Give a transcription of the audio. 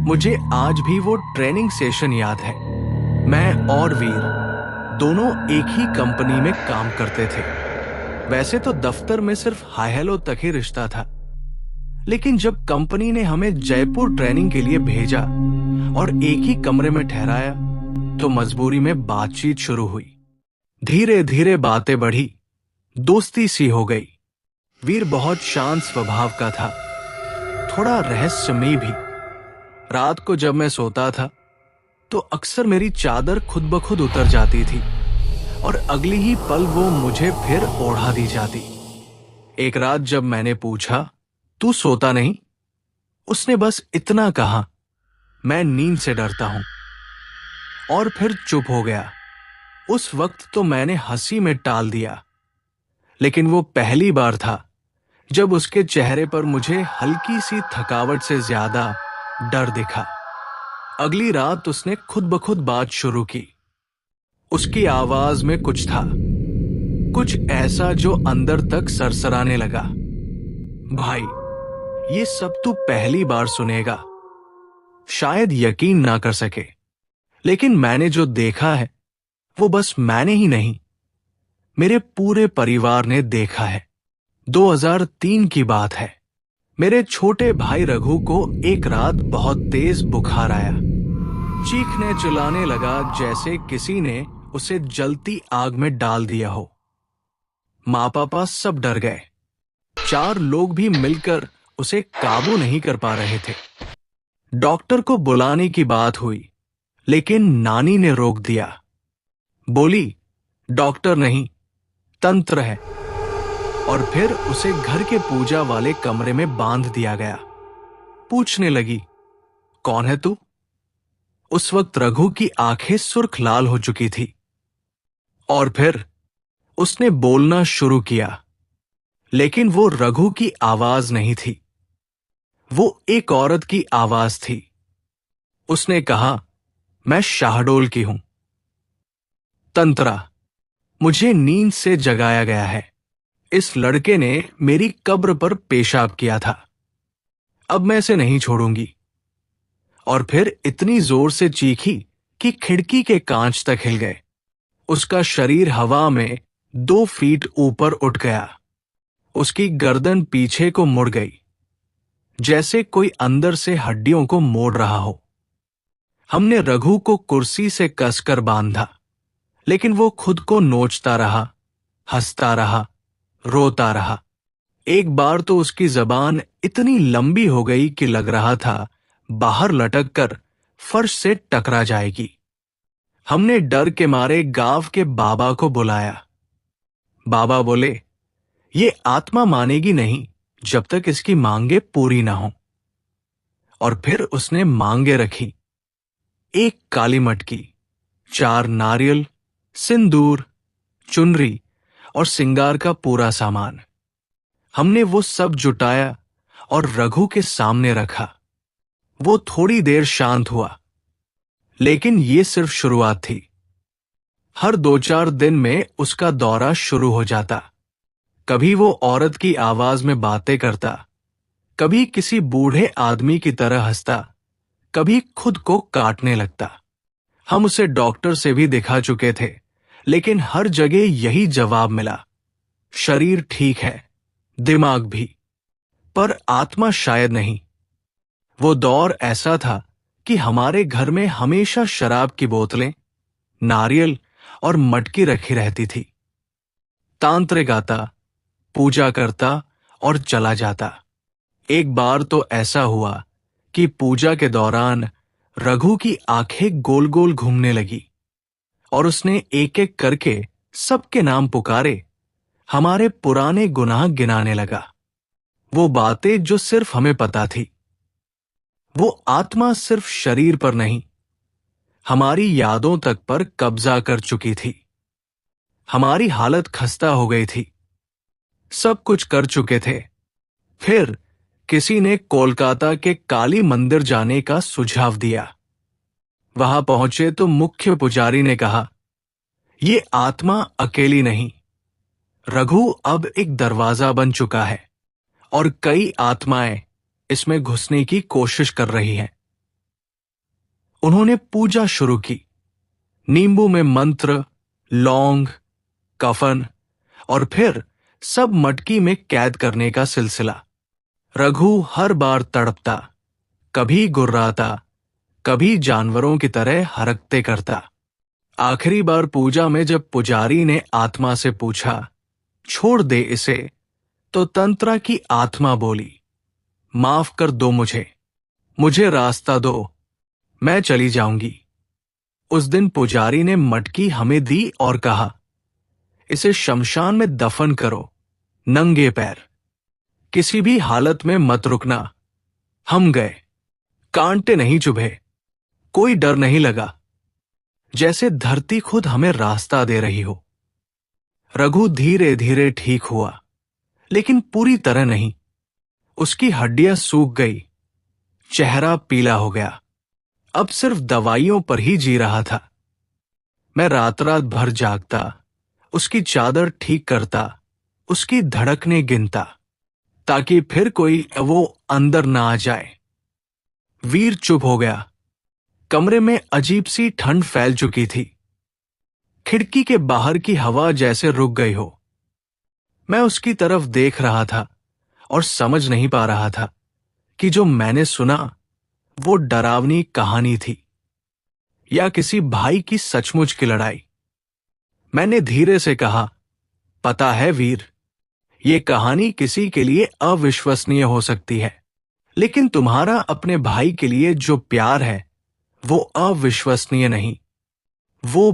मुझे आज भी वो ट्रेनिंग सेशन याद है। मैं और वीर दोनों एक ही कंपनी में काम करते थे। वैसे तो दफ्तर में सिर्फ हाय हेलो तक ही रिश्ता था, लेकिन जब कंपनी ने हमें जयपुर ट्रेनिंग के लिए भेजा और एक ही कमरे में ठहराया, तो मजबूरी में बातचीत शुरू हुई। धीरे धीरे बातें बढ़ी, दोस्ती सी हो गई। वीर बहुत शांत स्वभाव का था, थोड़ा रहस्यमयी भी। रात को जब मैं सोता था तो अक्सर मेरी चादर खुद ब खुद उतर जाती थी और अगली ही पल वो मुझे फिर ओढ़ा दी जाती। एक रात जब मैंने पूछा, तू सोता नहीं? उसने बस इतना कहा, मैं नींद से डरता हूं, और फिर चुप हो गया। उस वक्त तो मैंने हंसी में टाल दिया, लेकिन वो पहली बार था जब उसके चेहरे पर मुझे हल्की सी थकावट से ज्यादा डर दिखा। अगली रात उसने खुद ब खुद बात शुरू की। उसकी आवाज में कुछ था, कुछ ऐसा जो अंदर तक सरसराने लगा। भाई, ये सब तू पहली बार सुनेगा। शायद यकीन ना कर सके, लेकिन मैंने जो देखा है वो बस मैंने ही नहीं, मेरे पूरे परिवार ने देखा है। 2003 की बात है। मेरे छोटे भाई रघु को एक रात बहुत तेज बुखार आया। चीखने चिल्लाने लगा जैसे किसी ने उसे जलती आग में डाल दिया हो। माँ पापा सब डर गए। 4 लोग भी मिलकर उसे काबू नहीं कर पा रहे थे। डॉक्टर को बुलाने की बात हुई, लेकिन नानी ने रोक दिया। बोली, डॉक्टर नहीं, तंत्र है। और फिर उसे घर के पूजा वाले कमरे में बांध दिया गया। पूछने लगी, कौन है तू? उस वक्त रघु की आंखें सुर्ख लाल हो चुकी थी। और फिर उसने बोलना शुरू किया, लेकिन वो रघु की आवाज नहीं थी, वो एक औरत की आवाज थी। उसने कहा, मैं शाहडोल की हूं। तंत्रा, मुझे नींद से जगाया गया है। इस लड़के ने मेरी कब्र पर पेशाब किया था। अब मैं इसे नहीं छोड़ूंगी। और फिर इतनी जोर से चीखी कि खिड़की के कांच तक हिल गए। उसका शरीर हवा में 2 फीट ऊपर उठ गया। उसकी गर्दन पीछे को मुड़ गई, जैसे कोई अंदर से हड्डियों को मोड़ रहा हो। हमने रघु को कुर्सी से कसकर बांधा, लेकिन वो खुद को नोचता रहा, हंसता रहा, रोता रहा। एक बार तो उसकी जबान इतनी लंबी हो गई कि लग रहा था बाहर लटक कर फर्श से टकरा जाएगी। हमने डर के मारे गांव के बाबा को बुलाया। बाबा बोले, ये आत्मा मानेगी नहीं जब तक इसकी मांगे पूरी ना हो। और फिर उसने मांगे रखी। 1 काली मटकी, 4 नारियल, सिंदूर, चुनरी और सिंगार का पूरा सामान। हमने वो सब जुटाया और रघु के सामने रखा। वो थोड़ी देर शांत हुआ, लेकिन ये सिर्फ शुरुआत थी। हर 2-4 दिन में उसका दौरा शुरू हो जाता। कभी वो औरत की आवाज में बातें करता, कभी किसी बूढ़े आदमी की तरह हंसता, कभी खुद को काटने लगता। हम उसे डॉक्टर से भी दिखा चुके थे, लेकिन हर जगह यही जवाब मिला, शरीर ठीक है, दिमाग भी, पर आत्मा शायद नहीं। वो दौर ऐसा था कि हमारे घर में हमेशा शराब की बोतलें, नारियल और मटकी रखी रहती थी। तांत्रिक आता, पूजा करता और चला जाता। एक बार तो ऐसा हुआ कि पूजा के दौरान रघु की आंखें गोल गोल घूमने लगी और उसने एक एक करके सबके नाम पुकारे, हमारे पुराने गुनाह गिनाने लगा। वो बातें जो सिर्फ हमें पता थी। वो आत्मा सिर्फ शरीर पर नहीं, हमारी यादों तक पर कब्जा कर चुकी थी। हमारी हालत खस्ता हो गई थी। सब कुछ कर चुके थे। फिर किसी ने कोलकाता के काली मंदिर जाने का सुझाव दिया। वहां पहुंचे तो मुख्य पुजारी ने कहा, ये आत्मा अकेली नहीं, रघु अब एक दरवाजा बन चुका है और कई आत्माएं इसमें घुसने की कोशिश कर रही हैं। उन्होंने पूजा शुरू की। नींबू में मंत्र, लौंग, कफन और फिर सब मटकी में कैद करने का सिलसिला। रघु हर बार तड़पता, कभी गुर्राता, कभी जानवरों की तरह हरकते करता। आखिरी बार पूजा में जब पुजारी ने आत्मा से पूछा, छोड़ दे इसे, तो तंत्रा की आत्मा बोली, माफ कर दो मुझे रास्ता दो, मैं चली जाऊंगी। उस दिन पुजारी ने मटकी हमें दी और कहा, इसे शमशान में दफन करो, नंगे पैर, किसी भी हालत में मत रुकना। हम गए, कांटे नहीं चुभे, कोई डर नहीं लगा, जैसे धरती खुद हमें रास्ता दे रही हो। रघु धीरे धीरे ठीक हुआ, लेकिन पूरी तरह नहीं। उसकी हड्डियां सूख गई, चेहरा पीला हो गया, अब सिर्फ दवाइयों पर ही जी रहा था। मैं रात रात भर जागता, उसकी चादर ठीक करता, उसकी धड़कनें गिनता, ताकि फिर कोई वो अंदर ना आ जाए। वीर चुप हो गया। कमरे में अजीब सी ठंड फैल चुकी थी। खिड़की के बाहर की हवा जैसे रुक गई हो। मैं उसकी तरफ देख रहा था और समझ नहीं पा रहा था कि जो मैंने सुना वो डरावनी कहानी थी या किसी भाई की सचमुच की लड़ाई। मैंने धीरे से कहा, पता है वीर, ये कहानी किसी के लिए अविश्वसनीय हो सकती है, लेकिन तुम्हारा अपने भाई के लिए जो प्यार है वो अविश्वसनीय नहीं, वो